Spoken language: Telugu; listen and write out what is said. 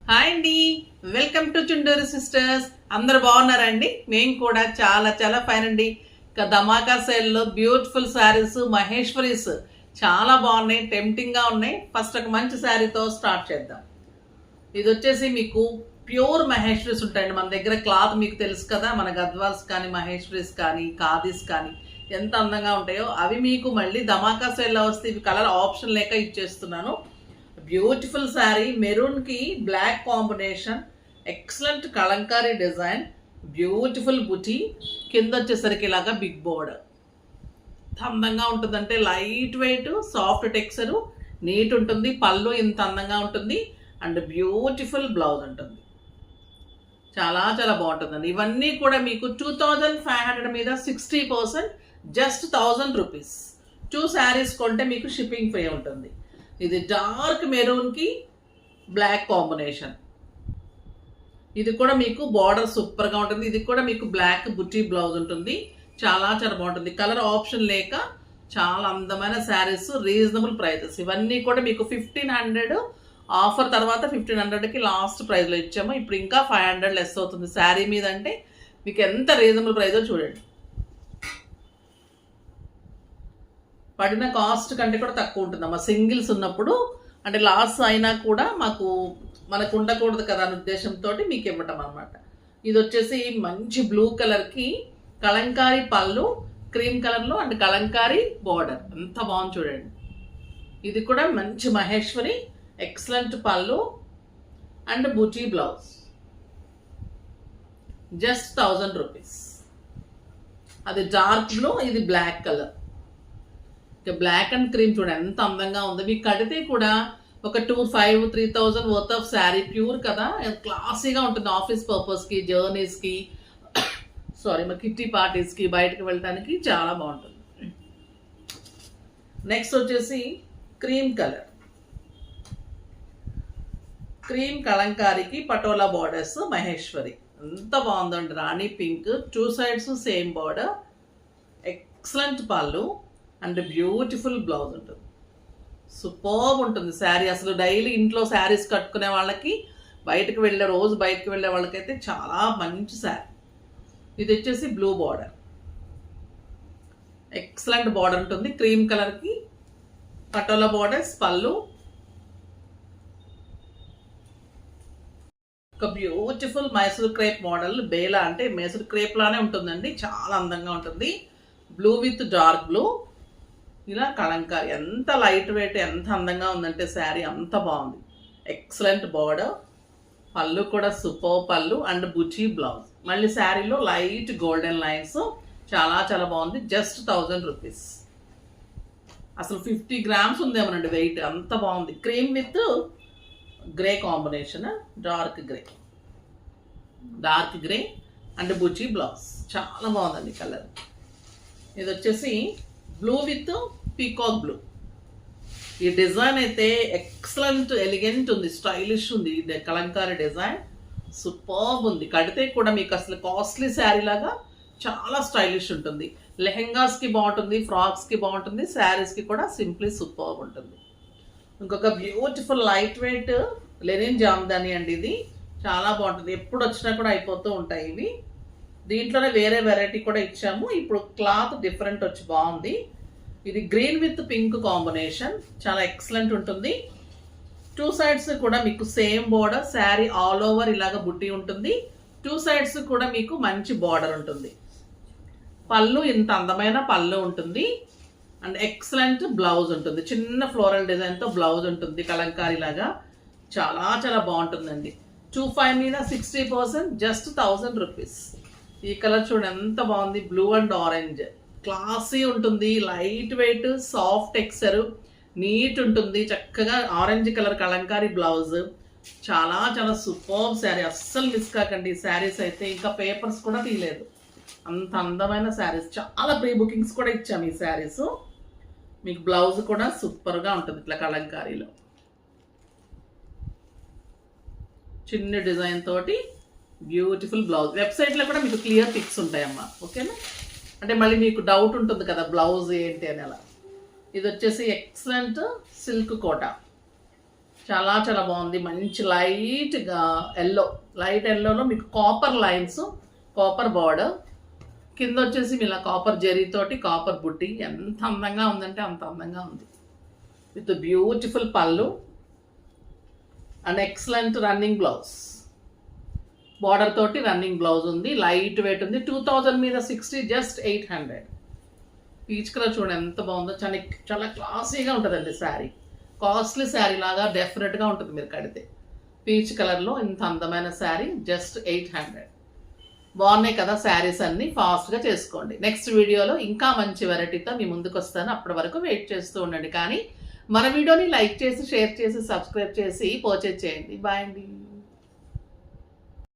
హాయ్ అండి, వెల్కమ్ టు చుండూరు సిస్టర్స్. అందరు బాగున్నారండి? మేము కూడా చాలా చాలా ఫైన్ అండి. ఇక ధమాకా సేల్లో బ్యూటిఫుల్ శారీస్, మహేశ్వరీస్ చాలా బాగున్నాయి, టెంప్టింగ్గా ఉన్నాయి. ఫస్ట్ ఒక మంచి శారీతో స్టార్ట్ చేద్దాం. ఇది వచ్చేసి మీకు ప్యూర్ మహేశ్వరీస్ ఉంటాయండి. మన దగ్గర క్లాత్ మీకు తెలుసు కదా, మన గద్వాల్స్ కానీ మహేశ్వరీస్ కానీ ఖాదీస్ కానీ ఎంత అందంగా ఉంటాయో అవి మీకు మళ్ళీ ధమాకా సేల్లో వస్తే ఇవి కలర్ ఆప్షన్ లేక ఇచ్చేస్తున్నాను. బ్యూటిఫుల్ శారీ, మెరూన్కి black combination, excellent Kalamkari design, beautiful buti, కింద వచ్చేసరికి ఇలాగా బిగ్ బోర్డర్. అందంగా ఉంటుందంటే light weight, soft texture, neat ఉంటుంది. పళ్ళు ఇంత అందంగా ఉంటుంది అండ్ బ్యూటిఫుల్ బ్లౌజ్ ఉంటుంది. చాలా చాలా బాగుంటుందండి. ఇవన్నీ కూడా మీకు 2500 మీద 60%, జస్ట్ 1000 రూపీస్. 2 శారీస్ కొంటే మీకు షిప్పింగ్ ఫ్రీ ఉంటుంది. ఇది డార్క్ మెరూన్కి బ్లాక్ కాంబినేషన్. ఇది కూడా మీకు బార్డర్ సూపర్గా ఉంటుంది. ఇది కూడా మీకు బ్లాక్ బుటీ బ్లౌజ్ ఉంటుంది. చాలా చాలా బాగుంటుంది. కలర్ ఆప్షన్ లేక చాలా అందమైన శారీస్, రీజనబుల్ ప్రైజెస్. ఇవన్నీ కూడా మీకు 1500 ఆఫర్ తర్వాత 1500కి లాస్ట్ ప్రైస్లో ఇచ్చాము. ఇప్పుడు ఇంకా 500 లెస్ అవుతుంది శారీ మీద. అంటే మీకు ఎంత రీజనబుల్ ప్రైజో చూడండి. పడిన కాస్ట్ కంటే కూడా తక్కువ ఉంటుందమ్మా సింగిల్స్ ఉన్నప్పుడు. అంటే లాస్ అయినా కూడా మనకు ఉండకూడదు కదా అనే ఉద్దేశంతో మీకు ఇవ్వటం అనమాట. ఇది వచ్చేసి మంచి బ్లూ కలర్కి కలంకారీ పళ్ళు, క్రీమ్ కలర్లో అండ్ కలంకారీ బార్డర్. ఎంత బాగుంది చూడండి. ఇది కూడా మంచి మహేశ్వరి, ఎక్సలెంట్ పళ్ళు అండ్ బూటీ బ్లౌజ్. Just 1000 rupees. అది డార్క్ బ్లూ, ఇది black colour. Black and cream చూడండి ఎంత అందంగా ఉంది. మీకు కడితే కూడా ఒక 2500-3000 వర్త్ ఆఫ్ శారీ, ప్యూర్ కదా, క్లాసీగా ఉంటుంది. ఆఫీస్ పర్పస్కి, జర్నీస్కి, మరి కిట్టి పార్టీస్కి, బయటకు వెళ్ళడానికి చాలా బాగుంటుంది. నెక్స్ట్ వచ్చేసి క్రీమ్ కలర్, క్రీమ్ కలంకారీకి పటోలా బార్డర్స్, మహేశ్వరి. ఎంత బాగుందండి. Rani pink, 2 sides same border, excellent పళ్ళు అండ్ బ్యూటిఫుల్ బ్లౌజ్ ఉంటుంది. సూపర్బ్ ఉంటుంది శారీ. అసలు డైలీ ఇంట్లో శారీస్ కట్టుకునే వాళ్ళకి, రోజు బయటకు వెళ్ళే వాళ్ళకైతే చాలా మంచి శారీ. ఇది వచ్చేసి బ్లూ బార్డర్, ఎక్సలెంట్ బార్డర్ ఉంటుంది. క్రీమ్ కలర్కి పటోలా బార్డర్స్, పళ్ళు, ఒక beautiful Mysore crepe model. Bela అంటే మైసూర్ క్రేప్ లానే ఉంటుందండి, చాలా అందంగా ఉంటుంది. బ్లూ విత్ డార్క్ బ్లూ, ఇలా కలంకారీ. ఎంత లైట్ వెయిట్, ఎంత అందంగా ఉందంటే శారీ, అంత బాగుంది. ఎక్సలెంట్ బార్డర్, పళ్ళు కూడా సూపర్ పళ్ళు అండ్ బుచీ బ్లౌజ్. మళ్ళీ శారీలో లైట్ గోల్డెన్ లైన్స్. చాలా చాలా బాగుంది. Just 1000 rupees. అసలు 50 గ్రామ్స్ ఉందేమోనండి వెయిట్, అంత బాగుంది. Cream with grey combination, dark grey and బుచీ బ్లౌజ్. చాలా బాగుందండి కలర్. ఇది వచ్చేసి బ్లూ విత్ పీకాక్ బ్లూ. ఈ డిజైన్ అయితే ఎక్సలెంట్, ఎలిగెంట్ ఉంది, స్టైలిష్ ఉంది. కలంకారీ డిజైన్ సూపర్బ్ ఉంది. కడితే కూడా మీకు అసలు కాస్ట్లీ శారీ లాగా చాలా స్టైలిష్ ఉంటుంది. లెహెంగాస్కి బాగుంటుంది, ఫ్రాక్స్కి బాగుంటుంది, శారీస్కి కూడా సింప్లీ సూపర్బ్ ఉంటుంది. ఇంకొక beautiful light weight Lenin Jamdani అండి. ఇది చాలా బాగుంటుంది. ఎప్పుడు వచ్చినా కూడా అయిపోతూ ఉంటాయి ఇవి. దీంట్లోనే వేరే వెరైటీ కూడా ఇచ్చాము. ఇప్పుడు క్లాత్ డిఫరెంట్ వచ్చి బాగుంది. ఇది గ్రీన్ విత్ పింక్ కాంబినేషన్, చాలా ఎక్సలెంట్ ఉంటుంది. 2 సైడ్స్ కూడా మీకు same border. Sari all over ఇలాగ బుట్టి ఉంటుంది. 2 సైడ్స్ కూడా మీకు మంచి బార్డర్ ఉంటుంది. పళ్ళు ఇంత అందమైన పళ్ళు ఉంటుంది అండ్ ఎక్సలెంట్ బ్లౌజ్ ఉంటుంది. చిన్న ఫ్లోరల్ డిజైన్తో బ్లౌజ్ ఉంటుంది కలంకారీ లాగా. చాలా చాలా బాగుంటుందండి. 25 మీద 60%, జస్ట్ 1000 రూపీస్. ఈ కలర్ చూడండి ఎంత బాగుంది. బ్లూ అండ్ ఆరెంజ్, క్లాసీ ఉంటుంది. Light weight, soft texture, neat ఉంటుంది. చక్కగా ఆరెంజ్ కలర్ కలంకారీ బ్లౌజ్. చాలా చాలా సూపర్ శారీ. అస్సలు మిస్ కాకండి. ఈ శారీస్ అయితే ఇంకా పేపర్స్ కూడా తీయలేదు, అంత అందమైన శారీస్. చాలా ప్రీ బుకింగ్స్ కూడా ఇచ్చాము ఈ శారీస్. మీకు బ్లౌజ్ కూడా సూపర్గా ఉంటుంది ఇట్లా కలంకారీలో, చిన్న డిజైన్ తోటి బ్యూటిఫుల్ బ్లౌజ్. వెబ్సైట్లో కూడా మీకు క్లియర్ పిక్స్ ఉంటాయమ్మా, ఓకేనా? అంటే మళ్ళీ మీకు డౌట్ ఉంటుంది కదా బ్లౌజ్ ఏంటి అని. అలా ఇది వచ్చేసి ఎక్సలెంట్ సిల్క్ కోట, చాలా చాలా బాగుంది. మంచి లైట్గా లైట్ ఎల్లోలో మీకు కాపర్ లైన్స్, కాపర్ బార్డర్, కింద వచ్చేసి ఇలా కాపర్ జరీతోటి కాపర్ బుట్టి. ఎంత అందంగా ఉందంటే అంత అందంగా ఉంది. విత్ బ్యూటిఫుల్ పళ్ళు and excellent running blouse. Border తోటి రన్నింగ్ బ్లౌజ్ ఉంది. లైట్ వెయిట్ ఉంది. 2000 మీద 60, జస్ట్ 800. పీచ్ కలర్ చూడండి ఎంత బాగుందో. చాలా చాలా క్లాసీగా ఉంటుందండి శారీ. కాస్ట్లీ శారీ లాగా డెఫినెట్గా ఉంటుంది మీరు కడితే. పీచ్ కలర్లో ఇంత అందమైన శారీ జస్ట్ 800. బాగున్నాయి కదా శారీస్ అన్నీ. ఫాస్ట్గా చేసుకోండి. నెక్స్ట్ వీడియోలో ఇంకా మంచి వెరైటీతో మీ ముందుకు వస్తాను. అప్పటి వరకు వెయిట్ చేస్తూ ఉండండి. కానీ మన వీడియోని లైక్ చేసి, షేర్ చేసి, సబ్స్క్రైబ్ చేసి పర్చేజ్ చేయండి. బాయ్ అండి.